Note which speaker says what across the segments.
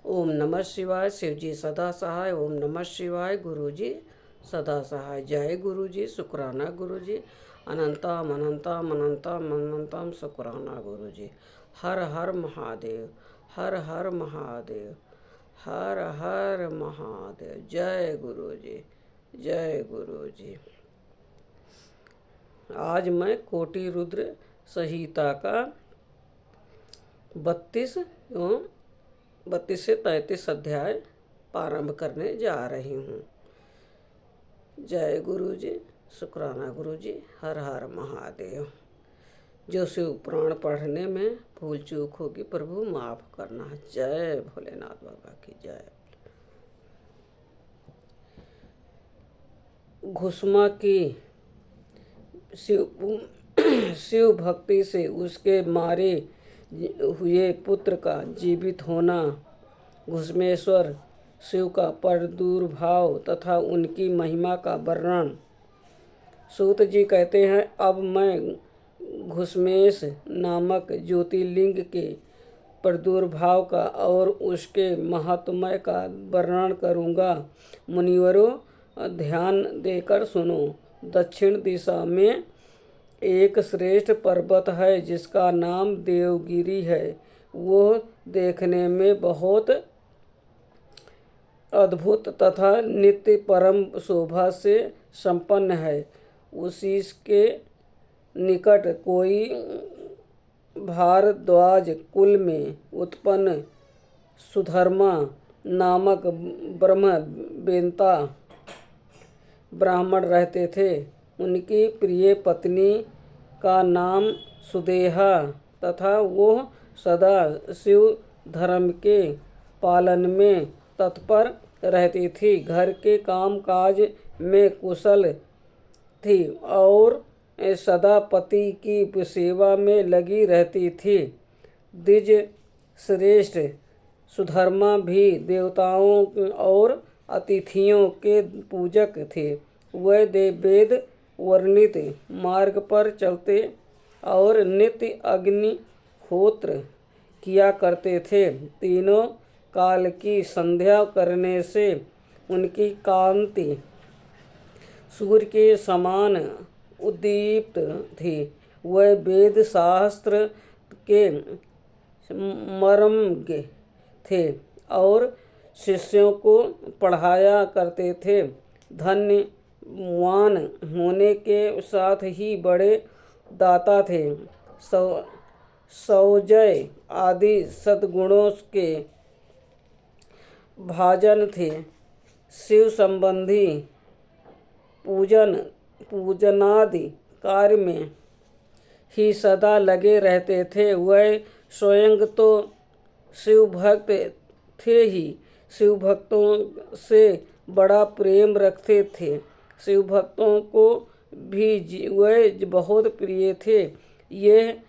Speaker 1: ओम नमः शिवाय। शिव जी सदा सहाय। ओम नमः शिवाय। गुरु जी सदा सहाय। जय गुरु जी। शुक्राना गुरु जी। अनंतम अनंतम अनंतम अनंतम शुक्राना गुरु जी। हर हर महादेव। हर हर महादेव। हर हर महादेव। जय गुरु जी। जय गुरु जी। आज मैं कोटि रुद्र संहिता का 32 से 33 अध्याय प्रारंभ करने जा रही हूँ। जय गुरु जी। शुक्राना गुरु जी। हर हर महादेव। जो शिव पुराण पढ़ने में भूल चूक होगी प्रभु माफ करना। जय भोलेनाथ बाबा की जय। घुसमा की शिव भक्ति से उसके मारे हुए पुत्र का जीवित होना, घुसमेश्वर शिव का प्रादुर्भाव तथा उनकी महिमा का वर्णन। सूत जी कहते हैं, अब मैं घुसमेश नामक ज्योतिर्लिंग के प्रादुर्भाव का और उसके महात्म्य का वर्णन करूँगा। मुनिवरों, ध्यान देकर सुनो। दक्षिण दिशा में एक श्रेष्ठ पर्वत है जिसका नाम देवगिरी है। वो देखने में बहुत अद्भुत तथा नित्य परम शोभा से संपन्न है। उसी के निकट कोई भारद्वाज कुल में उत्पन्न सुधर्मा नामक ब्रह्मवेत्ता ब्राह्मण रहते थे। उनकी प्रिय पत्नी का नाम सुदेहा तथा वो सदा शिव धर्म के पालन में तत्पर रहती थी। घर के काम काज में कुशल थी और सदा पति की सेवा में लगी रहती थी। द्विज श्रेष्ठ सुधर्मा भी देवताओं और अतिथियों के पूजक थे। वह वेद वर्णित मार्ग पर चलते और नित्य अग्निहोत्र किया करते थे। तीनों काल की संध्या करने से उनकी कांति सूर्य के समान उद्दीप्त थी। वह वेद शास्त्र के मर्मज्ञ थे और शिष्यों को पढ़ाया करते थे। धन्यवान होने के साथ ही बड़े दाता थे। सौजय आदि सद्गुणों के भाजन थे। शिव संबंधी पूजनादि कार्य में ही सदा लगे रहते थे। वह स्वयं तो शिव भक्त थे ही, शिव भक्तों से बड़ा प्रेम रखते थे। शिव भक्तों को भी वह बहुत प्रिय थे। ये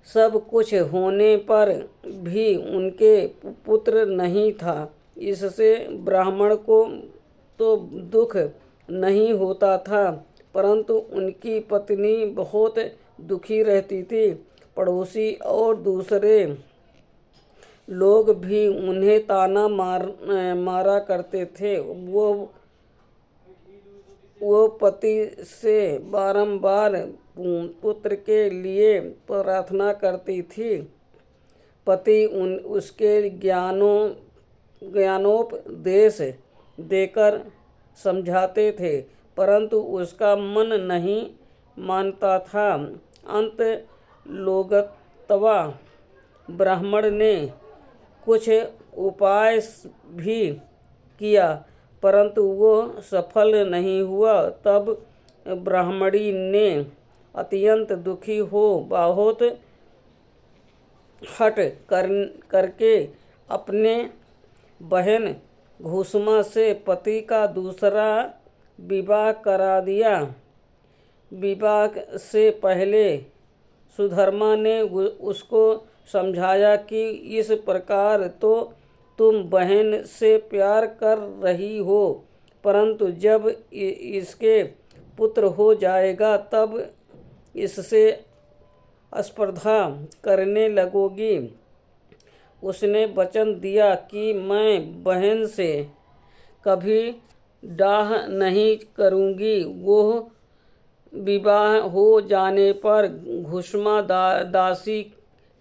Speaker 1: सब कुछ होने पर भी उनके पुत्र नहीं था। इससे ब्राह्मण को तो दुख नहीं होता था, परंतु उनकी पत्नी बहुत दुखी रहती थी। पड़ोसी और दूसरे लोग भी उन्हें ताना मारा करते थे। वो पति से बारंबार पुत्र के लिए प्रार्थना करती थी। पति उसके ज्ञानोपदेश देकर समझाते थे, परंतु उसका मन नहीं मानता था। अंत लोगतवा ब्राह्मण ने कुछ उपाय भी किया, परंतु वो सफल नहीं हुआ। तब ब्राह्मणी ने अत्यंत दुखी हो बहुत हठ करके अपने बहन घुसमा से पति का दूसरा विवाह करा दिया। विवाह से पहले सुधर्मा ने उसको समझाया कि इस प्रकार तो तुम बहन से प्यार कर रही हो, परंतु जब इसके पुत्र हो जाएगा तब इससे स्पर्धा करने लगोगी। उसने वचन दिया कि मैं बहन से कभी डाह नहीं करूँगी। वो विवाह हो जाने पर घुष्मा दासी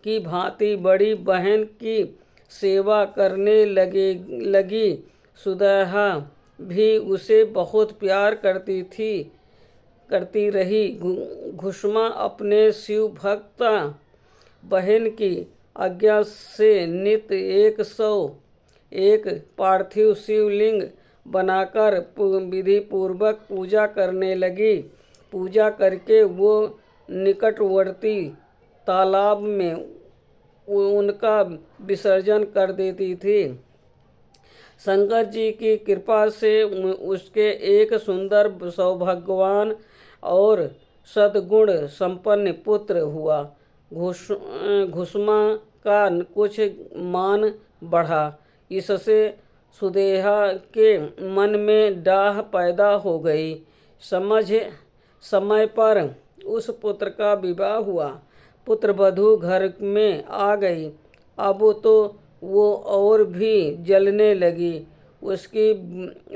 Speaker 1: की भांति बड़ी बहन की सेवा करने लगी। सुदेहा भी उसे बहुत प्यार करती रही। घुष्मा अपने शिव भक्ता बहन की आज्ञा से नित्य 101 पार्थिव शिवलिंग बनाकर विधि पूर्वक पूजा करने लगी। पूजा करके वो निकटवर्ती तालाब में उनका विसर्जन कर देती थी। शंकर जी की कृपा से उसके एक सुंदर सौभाग्यवान और सद्गुण संपन्न पुत्र हुआ। घुष्मा का कुछ मान बढ़ा। इससे सुदेहा के मन में डाह पैदा हो गई। समय पर उस पुत्र का विवाह हुआ। पुत्र वधू घर में आ गई। अब तो वो और भी जलने लगी। उसकी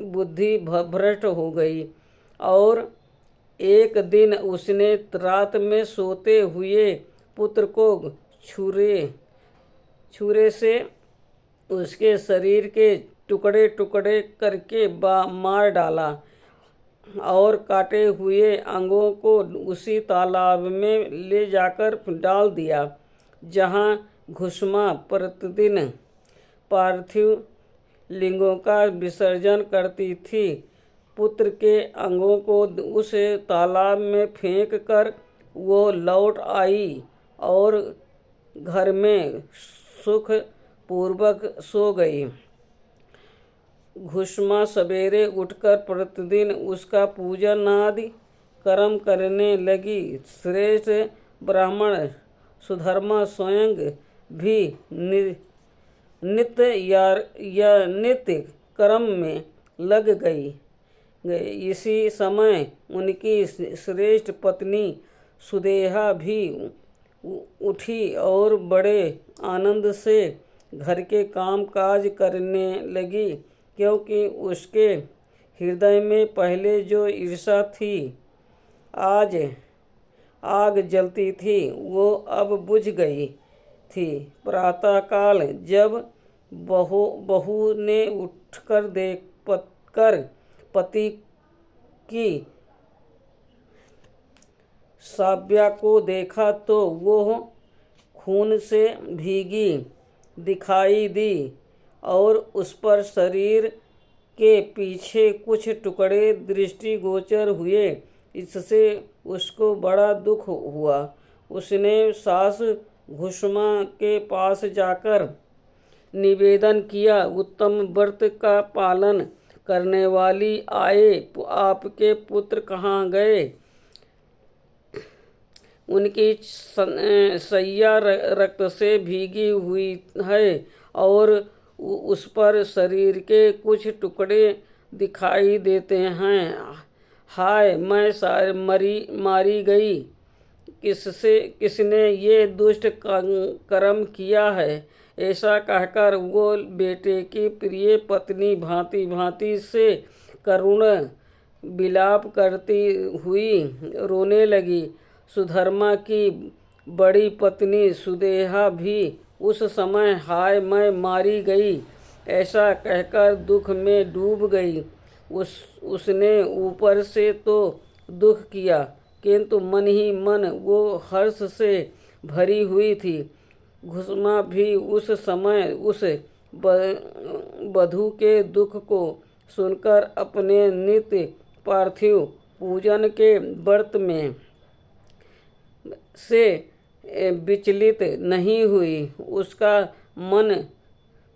Speaker 1: बुद्धि भ्रष्ट हो गई और एक दिन उसने रात में सोते हुए पुत्र को छुरे से उसके शरीर के टुकड़े टुकड़े करके मार डाला और काटे हुए अंगों को उसी तालाब में ले जाकर डाल दिया जहाँ घुष्मा प्रतिदिन पार्थिव लिंगों का विसर्जन करती थी। पुत्र के अंगों को उस तालाब में फेंक कर वो लौट आई और घर में सुख पूर्वक सो गई। घुष्मा सवेरे उठकर प्रतिदिन उसका पूजन आदि कर्म करने लगी। श्रेष्ठ ब्राह्मण सुधर्मा स्वयं भी नित्य कर्म में लग गई। इसी समय उनकी श्रेष्ठ पत्नी सुदेहा भी उठी और बड़े आनंद से घर के काम काज करने लगी, क्योंकि उसके हृदय में पहले जो ईर्ष्या थी, आज आग जलती थी, वो अब बुझ गई थी। प्रातःकाल जब बहू ने उठकर पति की साव्या को देखा तो वो खून से भीगी दिखाई दी और उस पर शरीर के पीछे कुछ टुकड़े दृष्टिगोचर हुए। इससे उसको बड़ा दुख हुआ। उसने सास घुष्मा के पास जाकर निवेदन किया, उत्तम व्रत का पालन करने वाली आए, आपके पुत्र कहाँ गए? उनकी सैया रक्त से भीगी हुई है और उस पर शरीर के कुछ टुकड़े दिखाई देते हैं। हाय, मैं मारी गई। किसने ये दुष्ट कर्म किया है? ऐसा कहकर वो बेटे की प्रिय पत्नी भांति भांति से करुण विलाप करती हुई रोने लगी। सुधर्मा की बड़ी पत्नी सुदेहा भी उस समय हाय मैं मारी गई ऐसा कहकर दुख में डूब गई। उसने ऊपर से तो दुख किया, किंतु मन ही मन वो हर्ष से भरी हुई थी। घुष्मा भी उस समय उस वधू के दुख को सुनकर अपने नित्य पार्थिव पूजन के व्रत में से विचलित नहीं हुई। उसका मन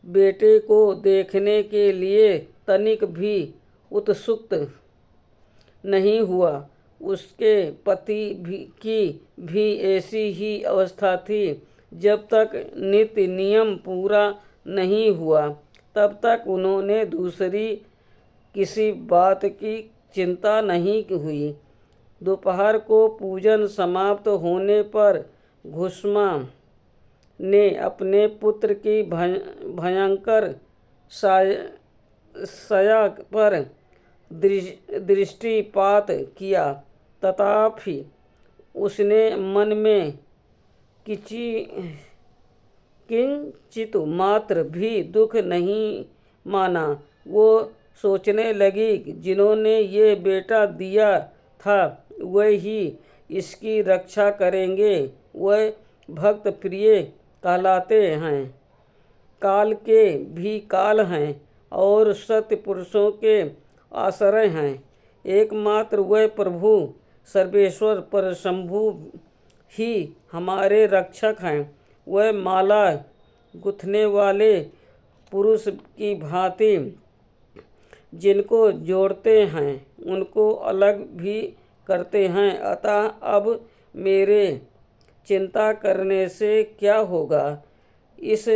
Speaker 1: बेटे को देखने के लिए तनिक भी उत्सुक नहीं हुआ। उसके पति की भी ऐसी ही अवस्था थी। जब तक नित्य नियम पूरा नहीं हुआ तब तक उन्होंने दूसरी किसी बात की चिंता नहीं हुई। दोपहर को पूजन समाप्त होने पर घुष्मा ने अपने पुत्र की भयंकर सया पर दृष्टिपात किया, तथापि उसने मन में किंचित मात्र भी दुख नहीं माना। वो सोचने लगी जिन्होंने ये बेटा दिया था वह ही इसकी रक्षा करेंगे। वह भक्त प्रिय कहलाते हैं, काल के भी काल हैं और सत्य पुरुषों के आश्रय हैं। एकमात्र वह प्रभु सर्वेश्वर पर शंभु ही हमारे रक्षक हैं। वह माला गुथने वाले पुरुष की भांति जिनको जोड़ते हैं उनको अलग भी करते हैं। अतः अब मेरे चिंता करने से क्या होगा। इस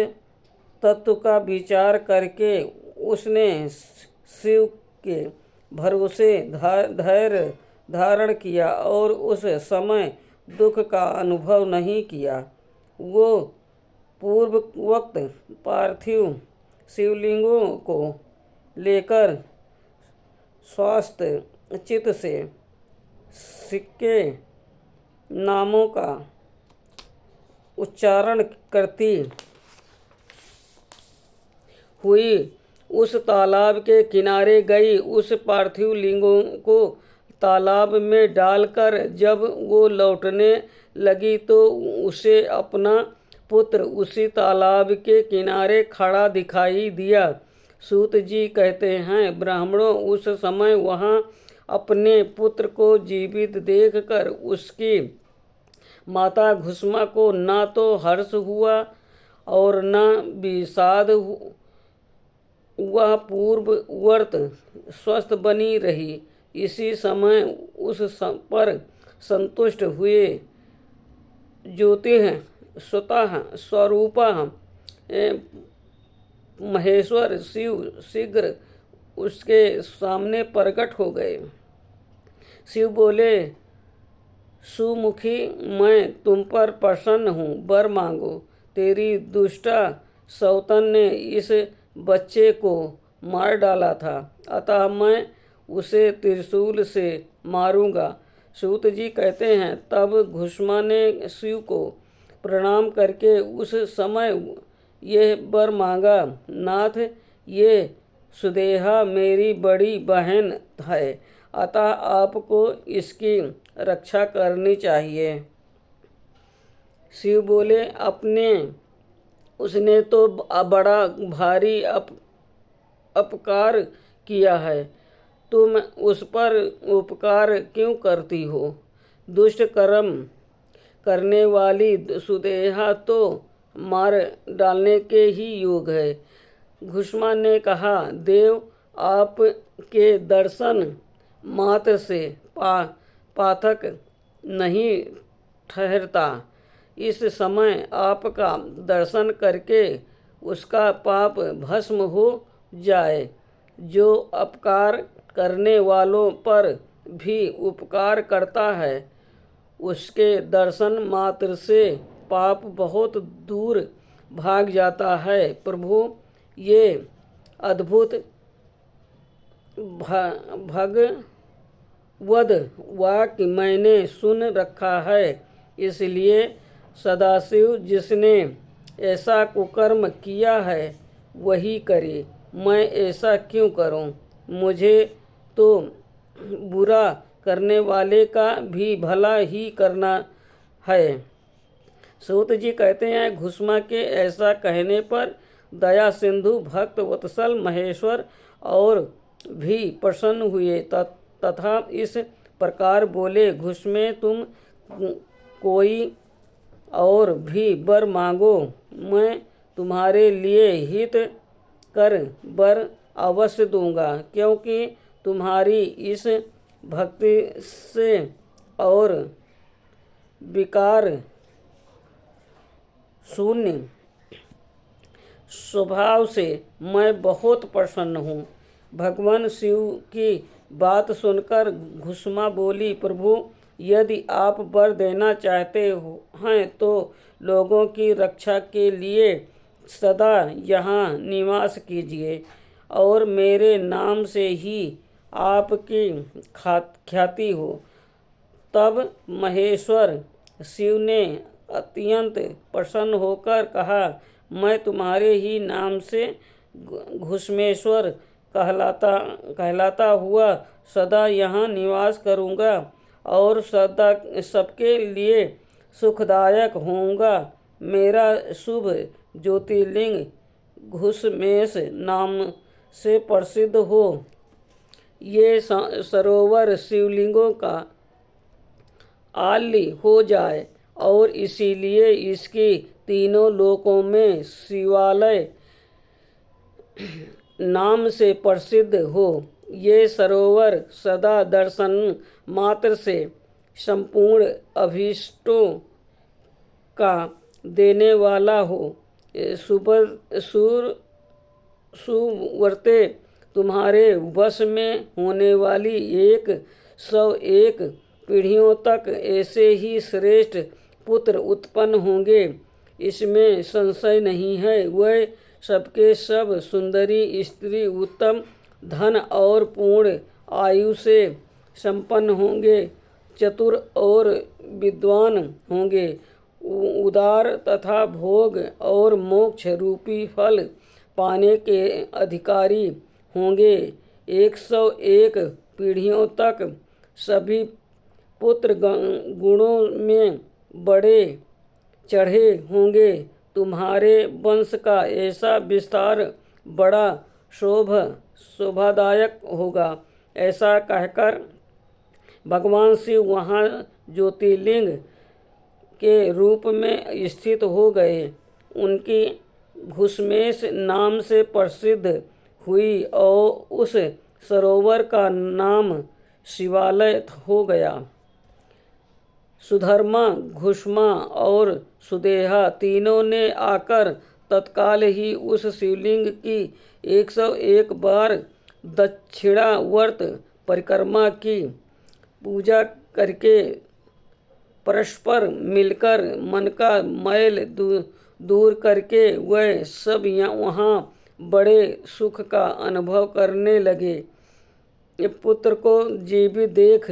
Speaker 1: तत्व का विचार करके उसने शिव के भरोसे धैर्य धारण किया और उस समय दुख का अनुभव नहीं किया। वो पूर्ववक्त पार्थिव शिवलिंगों को लेकर स्वस्थ चित्त से सिक्के नामों का उच्चारण करती हुई उस तालाब के किनारे गई। उस पार्थिव लिंगों को तालाब में डालकर जब वो लौटने लगी तो उसे अपना पुत्र उसी तालाब के किनारे खड़ा दिखाई दिया। सूत जी कहते हैं, ब्राह्मणों उस समय वहाँ अपने पुत्र को जीवित देखकर उसकी माता घुष्मा को ना तो हर्ष हुआ और न विषाद। वह पूर्ववर्त स्वस्थ बनी रही। इसी समय उस पर संतुष्ट हुए ज्योतिः स्वतः स्वरूपा महेश्वर शिव शीघ्र उसके सामने प्रकट हो गए। शिव बोले, सुमुखी मैं तुम पर प्रसन्न हूँ, वर मांगो। तेरी दुष्टा सौतन ने इस बच्चे को मार डाला था, अतः मैं उसे त्रिशूल से मारूंगा। सूत जी कहते हैं, तब घुष्मा ने शिव को प्रणाम करके उस समय यह वर मांगा, नाथ ये सुदेहा मेरी बड़ी बहन है, अतः आपको इसकी रक्षा करनी चाहिए। शिव बोले, अपने उसने तो बड़ा भारी अपकार किया है, तुम उस पर उपकार क्यों करती हो। दुष्ट कर्म करने वाली सुदेहा तो मार डालने के ही योग है। घुष्मा ने कहा, देव आपके दर्शन मात्र से पातक नहीं ठहरता। इस समय आपका दर्शन करके उसका पाप भस्म हो जाए। जो अपकार करने वालों पर भी उपकार करता है उसके दर्शन मात्र से पाप बहुत दूर भाग जाता है। प्रभु ये अद्भुत भगवद वाक्य मैंने सुन रखा है, इसलिए सदाशिव जिसने ऐसा कुकर्म किया है वही करे। मैं ऐसा क्यों करूं। मुझे तो बुरा करने वाले का भी भला ही करना है। सूत जी कहते हैं, घुष्मा के ऐसा कहने पर दया सिंधु भक्त वत्सल महेश्वर और भी प्रसन्न हुए तथा इस प्रकार बोले, घुष्मे तुम कोई और भी वर मांगो, मैं तुम्हारे लिए हित कर वर अवश्य दूंगा, क्योंकि तुम्हारी इस भक्ति से और विकार शून्य स्वभाव से मैं बहुत प्रसन्न हूँ। भगवान शिव की बात सुनकर घुष्मा बोली, प्रभु यदि आप वर देना चाहते हैं तो लोगों की रक्षा के लिए सदा यहाँ निवास कीजिए और मेरे नाम से ही आपकी ख्याति हो। तब महेश्वर शिव ने अत्यंत प्रसन्न होकर कहा, मैं तुम्हारे ही नाम से घुश्मेश्वर कहलाता हुआ सदा यहाँ निवास करूँगा और सदा सबके लिए सुखदायक होऊंगा। मेरा शुभ ज्योतिर्लिंग घुश्मेश नाम से प्रसिद्ध हो। ये सरोवर शिवलिंगों का आल्य हो जाए और इसीलिए इसकी तीनों लोकों में शिवालय नाम से प्रसिद्ध हो। ये सरोवर सदा दर्शन मात्र से संपूर्ण अभीष्टों का देने वाला हो। सुव्रते तुम्हारे वश में होने वाली 101 पीढ़ियों तक ऐसे ही श्रेष्ठ पुत्र उत्पन्न होंगे, इसमें संशय नहीं है। वह सबके सब सुंदरी स्त्री, उत्तम धन और पूर्ण आयु से संपन्न होंगे, चतुर और विद्वान होंगे, उदार तथा भोग और मोक्ष रूपी फल पाने के अधिकारी होंगे। 101 पीढ़ियों तक सभी पुत्र गुणों में बड़े चढ़े होंगे। तुम्हारे वंश का ऐसा विस्तार बड़ा शोभादायक होगा। ऐसा कहकर भगवान शिव वहाँ ज्योतिर्लिंग के रूप में स्थित हो गए। उनकी घुश्मेश नाम से प्रसिद्ध हुई और उस सरोवर का नाम शिवालय हो गया। सुधर्मा, घुश्मा और सुदेहा तीनों ने आकर तत्काल ही उस शिवलिंग की 101 बार दक्षिणावर्त परिक्रमा की। पूजा करके परस्पर मिलकर मन का मैल दूर करके वह सब वहाँ बड़े सुख का अनुभव करने लगे। पुत्र को जीवित देख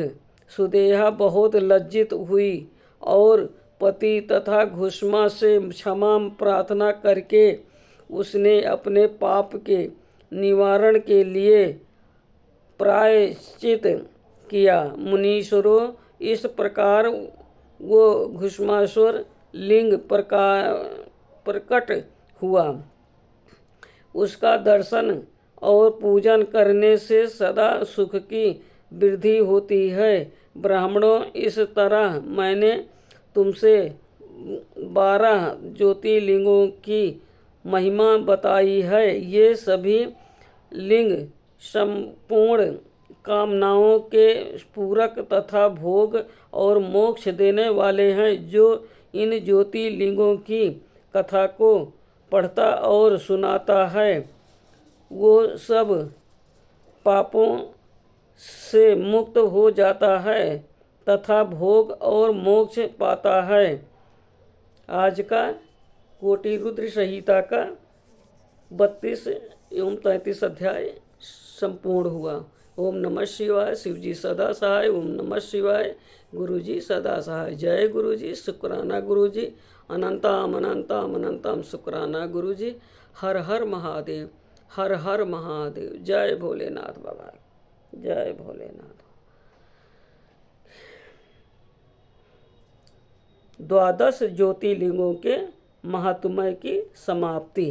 Speaker 1: सुदेहा बहुत लज्जित हुई और पति तथा घुश्मा से क्षमा प्रार्थना करके उसने अपने पाप के निवारण के लिए प्रायश्चित किया। मुनीश्वरों, इस प्रकार वो घुश्मेश्वर लिंग प्रकट हुआ। उसका दर्शन और पूजन करने से सदा सुख की वृद्धि होती है। ब्राह्मणों, इस तरह मैंने तुमसे 12 ज्योतिर्लिंगों की महिमा बताई है। ये सभी लिंग संपूर्ण कामनाओं के पूरक तथा भोग और मोक्ष देने वाले हैं। जो इन ज्योतिर्लिंगों की कथा को पढ़ता और सुनाता है वो सब पापों से मुक्त हो जाता है तथा भोग और मोक्ष पाता है। आज का कोटि रुद्र संहिता का 32 एवं 33 अध्याय संपूर्ण हुआ। ओम नमः शिवाय। शिव जी सदा सहाय। ओम नमः शिवाय। गुरु जी सदा सहाय। जय गुरु जी। शुक्राना गुरु जी। अनंताम अनंताम अनंताम शुक्राना गुरु जी। हर हर महादेव। हर हर महादेव। जय भोलेनाथ बाबा। जय भोलेनाथ। 12 ज्योतिर्लिंगों के महात्म्य की समाप्ति।